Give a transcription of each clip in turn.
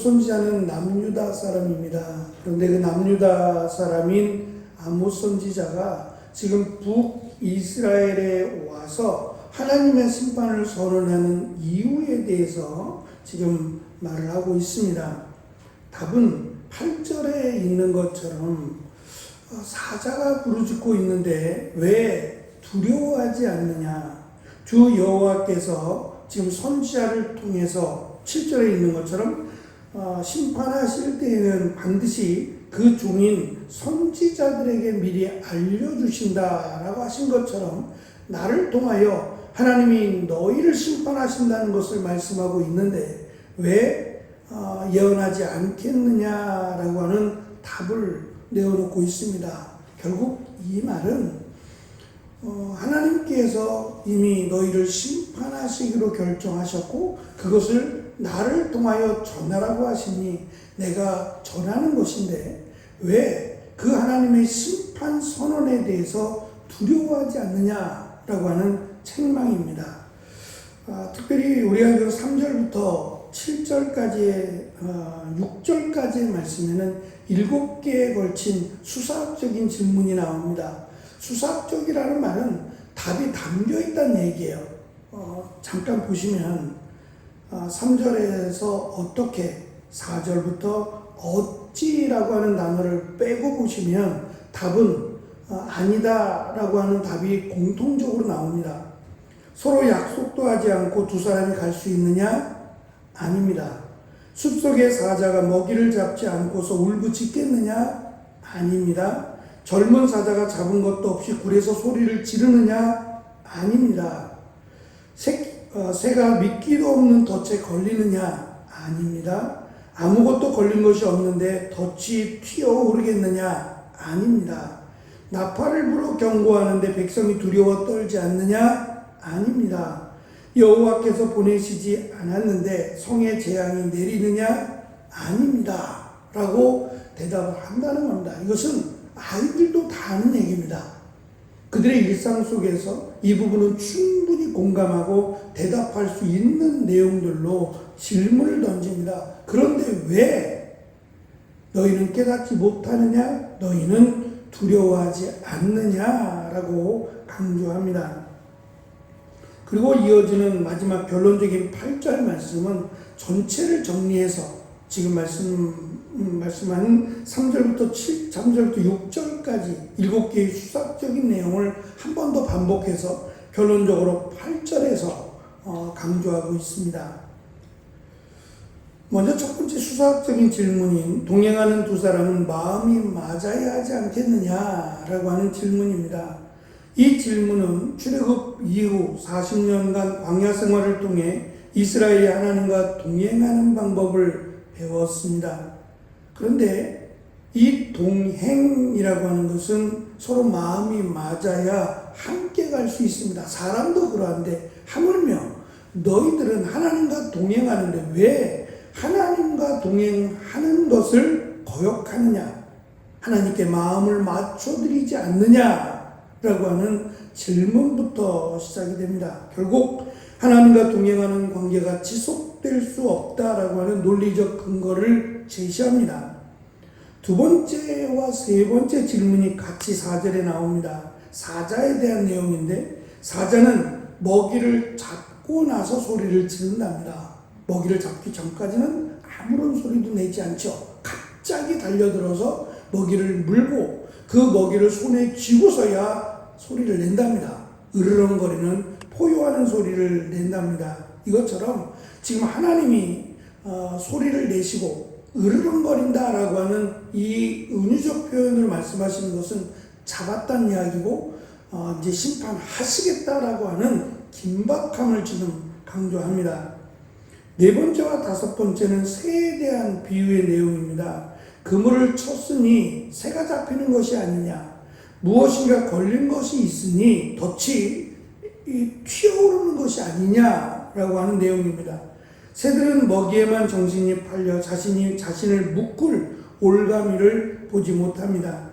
선지자는 남유다 사람입니다. 그런데 그 남유다 사람인 아모스 선지자가 지금 북이스라엘에 와서 하나님의 심판을 선언하는 이유에 대해서 지금 말을 하고 있습니다. 답은 8절에 있는 것처럼 사자가 부르짖고 있는데 왜 두려워하지 않느냐. 주 여호와께서 지금 선지자를 통해서 7절에 있는 것처럼 심판하실 때에는 반드시 그 종인 선지자들에게 미리 알려주신다라고 하신 것처럼 나를 통하여 하나님이 너희를 심판하신다는 것을 말씀하고 있는데 왜 예언하지 않겠느냐라고 하는 답을 내어놓고 있습니다. 결국 이 말은 하나님께서 이미 너희를 심판하시기로 결정하셨고 그것을 나를 통하여 전하라고 하시니 내가 전하는 것인데 왜 그 하나님의 심판 선언에 대해서 두려워하지 않느냐라고 하는 책망입니다. 특별히 우리가 3절부터 7절까지의 6절까지의 말씀에는 7개에 걸친 수사학적인 질문이 나옵니다. 수사학적이라는 말은 답이 담겨 있다는 얘기예요. 잠깐 보시면 3절에서 어떻게 4절부터 어찌라고 하는 단어를 빼고 보시면 답은 아니다라고 하는 답이 공통적으로 나옵니다. 서로 약속도 하지 않고 두 사람이 갈 수 있느냐? 아닙니다. 숲속의 사자가 먹이를 잡지 않고서 울부짖겠느냐? 아닙니다. 젊은 사자가 잡은 것도 없이 굴에서 소리를 지르느냐? 아닙니다. 새가 미끼도 없는 덫에 걸리느냐? 아닙니다. 아무것도 걸린 것이 없는데 덫이 튀어오르겠느냐? 아닙니다. 나팔을 불어 경고하는데 백성이 두려워 떨지 않느냐? 아닙니다. 여호와께서 보내시지 않았는데 성에 재앙이 내리느냐? 아닙니다. 라고 대답을 한다는 겁니다. 이것은 아이들도 다 아는 얘기입니다. 그들의 일상 속에서 이 부분은 충분히 공감하고 대답할 수 있는 내용들로 질문을 던집니다. 그런데 왜 너희는 깨닫지 못하느냐? 너희는 두려워하지 않느냐라고 강조합니다. 그리고 이어지는 마지막 결론적인 8절 말씀은 전체를 정리해서 지금 말씀한 3절부터 6절까지 7개의 수사적인 내용을 한 번 더 반복해서 결론적으로 8절에서 강조하고 있습니다. 먼저 첫 번째 수사학적인 질문인 동행하는 두 사람은 마음이 맞아야 하지 않겠느냐라고 하는 질문입니다. 이 질문은 출애굽 이후 40년간 광야 생활을 통해 이스라엘이 하나님과 동행하는 방법을 배웠습니다. 그런데 이 동행이라고 하는 것은 서로 마음이 맞아야 함께 갈 수 있습니다. 사람도 그러한데 하물며 너희들은 하나님과 동행하는데 왜 하나님과 동행하는 것을 거역하느냐? 하나님께 마음을 맞춰드리지 않느냐라고 하는 질문부터 시작이 됩니다. 결국 하나님과 동행하는 관계가 지속될 수 없다라고 하는 논리적 근거를 제시합니다. 두 번째와 세 번째 질문이 같이 4절에 나옵니다. 사자에 대한 내용인데 사자는 먹이를 잡고 나서 소리를 지른답니다. 먹이를 잡기 전까지는 아무런 소리도 내지 않죠. 갑자기 달려들어서 먹이를 물고 그 먹이를 손에 쥐고서야 소리를 낸답니다. 으르렁거리는 포효하는 소리를 낸답니다. 이것처럼 지금 하나님이 소리를 내시고 으르렁거린다라고 하는 이 은유적 표현을 말씀하시는 것은 잡았다는 이야기고 이제 심판하시겠다라고 하는 긴박함을 지금 강조합니다. 네 번째와 다섯 번째는 새에 대한 비유의 내용입니다. 그물을 쳤으니 새가 잡히는 것이 아니냐, 무엇인가 걸린 것이 있으니 덫이 튀어오르는 것이 아니냐라고 하는 내용입니다. 새들은 먹이에만 정신이 팔려 자신을 묶을 올가미를 보지 못합니다.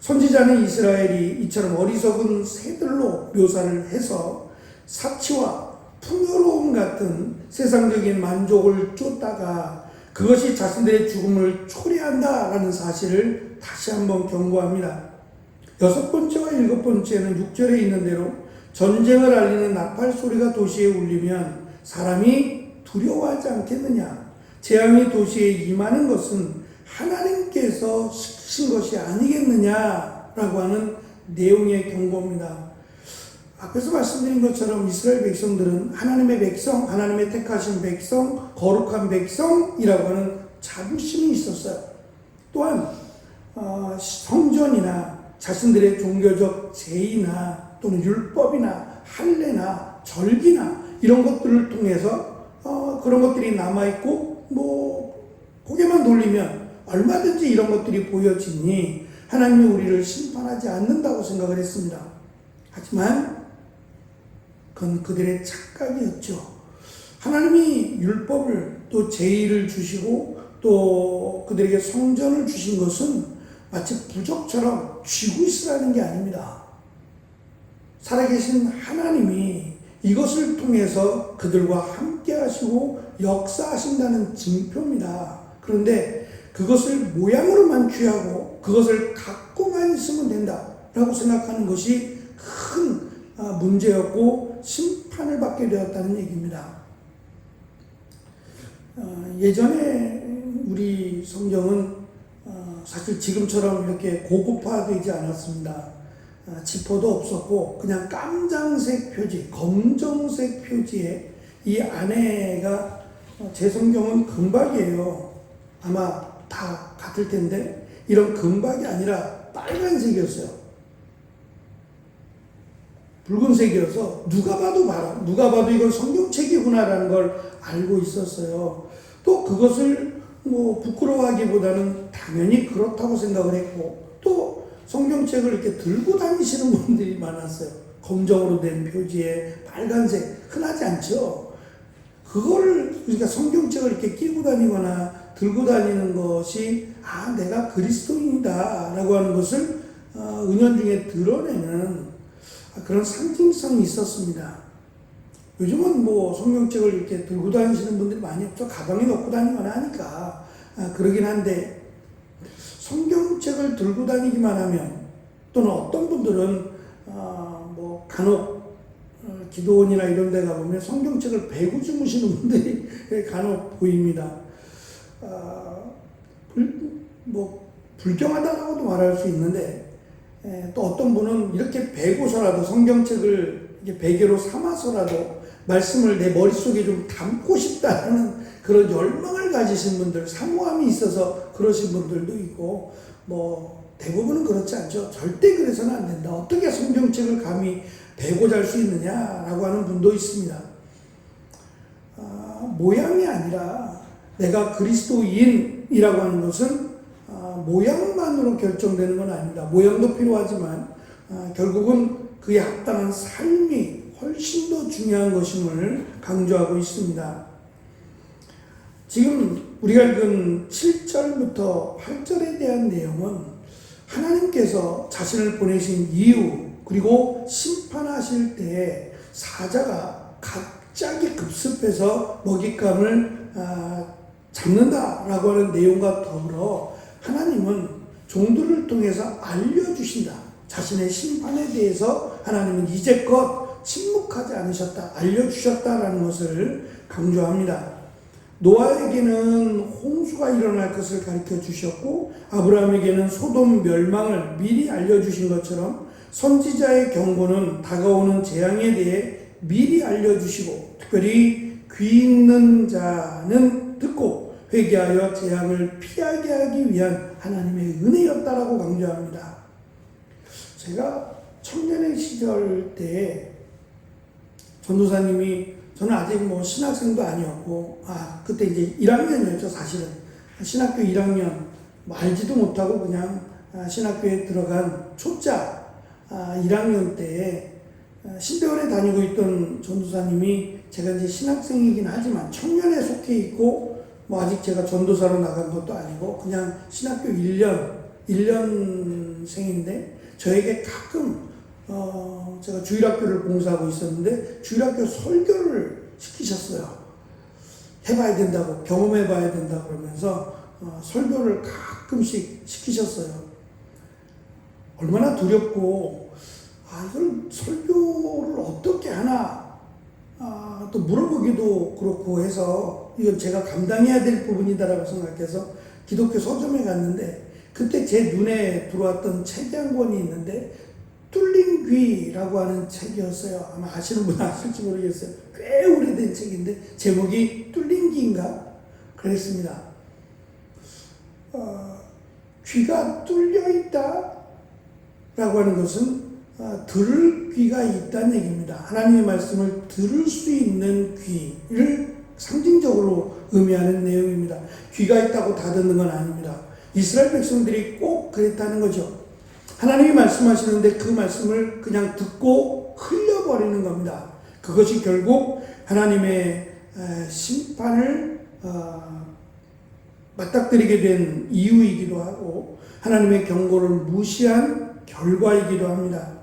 선지자는 이스라엘이 이처럼 어리석은 새들로 묘사를 해서 사치와 풍요로움 같은 세상적인 만족을 쫓다가 그것이 자신들의 죽음을 초래한다라는 사실을 다시 한번 경고합니다. 여섯 번째와 일곱 번째는 6절에 있는 대로 전쟁을 알리는 나팔 소리가 도시에 울리면 사람이 두려워하지 않겠느냐. 재앙이 도시에 임하는 것은 하나님께서 시키신 것이 아니겠느냐라고 하는 내용의 경고입니다. 앞에서 말씀드린 것처럼 이스라엘 백성들은 하나님의 백성, 하나님의 택하신 백성, 거룩한 백성이라고 하는 자부심이 있었어요. 또한 성전이나 자신들의 종교적 제의나 또는 율법이나 할례나 절기나 이런 것들을 통해서 그런 것들이 남아있고 고개만 돌리면 얼마든지 이런 것들이 보여지니 하나님이 우리를 심판하지 않는다고 생각을 했습니다. 하지만 그건 그들의 착각이었죠. 하나님이 율법을 또 제의를 주시고 또 그들에게 성전을 주신 것은 마치 부적처럼 쥐고 있으라는 게 아닙니다. 살아계신 하나님이 이것을 통해서 그들과 함께 하시고 역사하신다는 징표입니다. 그런데 그것을 모양으로만 취하고 그것을 갖고만 있으면 된다라고 생각하는 것이 큰 문제였고 심판을 받게 되었다는 얘기입니다. 예전에 우리 성경은 사실 지금처럼 이렇게 고급화되지 않았습니다. 지퍼도 없었고 그냥 깜장색 표지, 검정색 표지에 이 안에가 제 성경은 금박이에요. 아마 다 같을 텐데 이런 금박이 아니라 빨간색이었어요. 붉은색이어서 누가 봐도 이건 성경책이구나라는 걸 알고 있었어요. 또 그것을 부끄러워하기보다는 당연히 그렇다고 생각을 했고 또 성경책을 이렇게 들고 다니시는 분들이 많았어요. 검정으로 된 표지에 빨간색, 흔하지 않죠? 그러니까 성경책을 이렇게 끼고 다니거나 들고 다니는 것이 내가 그리스도인이다 라고 하는 것을 은연중에 드러내는 그런 상징성이 있었습니다. 요즘은 성경책을 이렇게 들고 다니시는 분들이 많이 없죠. 가방에 넣고 다니거나 하니까 그러긴 한데 성경책을 들고 다니기만 하면 또는 어떤 분들은 간혹 기도원이나 이런 데 가보면 성경책을 베고 주무시는 분들이 간혹 보입니다. 불경하다고도 말할 수 있는데 또 어떤 분은 이렇게 베고서라도 성경책을 베개로 삼아서라도 말씀을 내 머릿속에 좀 담고 싶다는 그런 열망을 가지신 분들, 사모함이 있어서 그러신 분들도 있고 대부분은 그렇지 않죠. 절대 그래서는 안 된다. 어떻게 성경책을 감히 베고 잘 수 있느냐라고 하는 분도 있습니다. 모양이 아니라 내가 그리스도인이라고 하는 것은 모양만으로 결정되는 건 아닙니다. 모양도 필요하지만 결국은 그에 합당한 삶이 훨씬 더 중요한 것임을 강조하고 있습니다. 지금 우리가 읽은 7절부터 8절에 대한 내용은 하나님께서 자신을 보내신 이유 그리고 심판하실 때 사자가 갑자기 급습해서 먹잇감을 잡는다라고 하는 내용과 더불어 하나님은 종들을 통해서 알려주신다. 자신의 심판에 대해서 하나님은 이제껏 침묵하지 않으셨다. 알려주셨다라는 것을 강조합니다. 노아에게는 홍수가 일어날 것을 가르쳐 주셨고 아브라함에게는 소돔 멸망을 미리 알려주신 것처럼 선지자의 경고는 다가오는 재앙에 대해 미리 알려주시고 특별히 귀 있는 자는 듣고 회개하여 재앙을 피하게 하기 위한 하나님의 은혜였다라고 강조합니다. 제가 청년의 시절 때 전도사님이 저는 아직 신학생도 아니었고 그때 이제 1학년이었죠. 사실은 신학교 1학년 알지도 못하고 그냥 신학교에 들어간 초짜 1학년 때에 신대원에 다니고 있던 전도사님이 제가 이제 신학생이긴 하지만 청년에 속해 있고 아직 제가 전도사로 나간 것도 아니고 그냥 신학교 1년생인데 저에게 가끔 제가 주일학교를 봉사하고 있었는데 주일학교 설교를 시키셨어요. 해봐야 된다고, 경험해봐야 된다고 그러면서 설교를 가끔씩 시키셨어요. 얼마나 두렵고, 이걸 설교를 어떻게 하나, 또 물어보기도 그렇고 해서 이건 제가 감당해야 될 부분이다라고 생각해서 기독교 서점에 갔는데, 그때 제 눈에 들어왔던 책이 한 권이 있는데 뚫린 귀라고 하는 책이었어요. 아마 아시는 분 아실지 모르겠어요. 꽤 오래된 책인데 제목이 뚫린 귀인가? 그랬습니다. 귀가 뚫려 있다 라고 하는 것은 들을 귀가 있다는 얘기입니다. 하나님의 말씀을 들을 수 있는 귀를 상징적으로 의미하는 내용입니다. 귀가 있다고 다 듣는 건 아닙니다. 이스라엘 백성들이 꼭 그랬다는 거죠. 하나님이 말씀하시는데 그 말씀을 그냥 듣고 흘려버리는 겁니다. 그것이 결국 하나님의 심판을 맞닥뜨리게 된 이유이기도 하고 하나님의 경고를 무시한 결과이기도 합니다.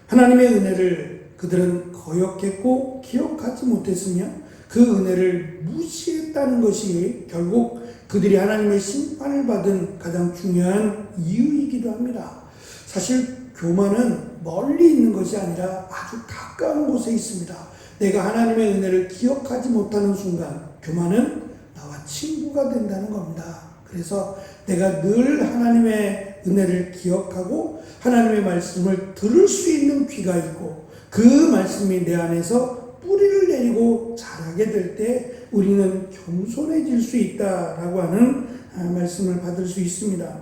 하나님의 은혜를 그들은 거역했고 기억하지 못했으며 그 은혜를 무시했다는 것이 결국 그들이 하나님의 심판을 받은 가장 중요한 이유이기도 합니다. 사실 교만은 멀리 있는 것이 아니라 아주 가까운 곳에 있습니다. 내가 하나님의 은혜를 기억하지 못하는 순간 교만은 나와 친구가 된다는 겁니다. 그래서 내가 늘 하나님의 은혜를 기억하고 하나님의 말씀을 들을 수 있는 귀가 있고 그 말씀이 내 안에서 뿌리를 내리고 자라게 될 때 우리는 겸손해질 수 있다라고 하는 말씀을 받을 수 있습니다.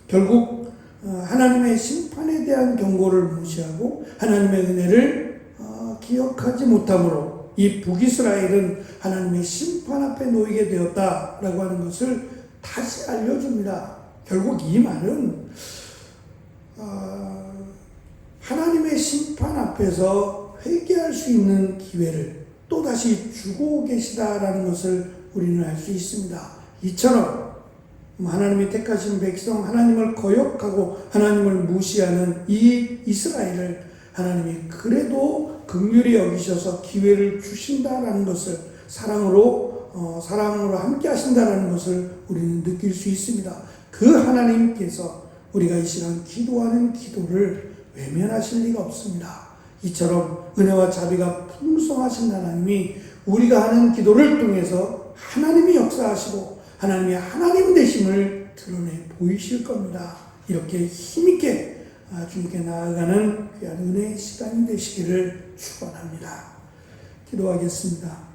결국 하나님의 심판에 대한 경고를 무시하고 하나님의 은혜를 기억하지 못함으로 이 북이스라엘은 하나님의 심판 앞에 놓이게 되었다라고 하는 것을 다시 알려줍니다. 결국 이 말은 하나님의 심판 앞에서 회개할 수 있는 기회를 또다시 주고 계시다라는 것을 우리는 알 수 있습니다. 이처럼 하나님이 택하신 백성, 하나님을 거역하고 하나님을 무시하는 이 이스라엘을 하나님이 그래도 긍휼히 여기셔서 기회를 주신다라는 것을 사랑으로 함께 하신다라는 것을 우리는 느낄 수 있습니다. 그 하나님께서 우리가 이 시간 기도하는 기도를 외면하실 리가 없습니다. 이처럼 은혜와 자비가 풍성하신 하나님이 우리가 하는 기도를 통해서 하나님이 역사하시고 하나님의 하나님 되심을 드러내 보이실 겁니다. 이렇게 힘있게 주님께 나아가는 귀한 은혜의 시간이 되시기를 축원합니다. 기도하겠습니다.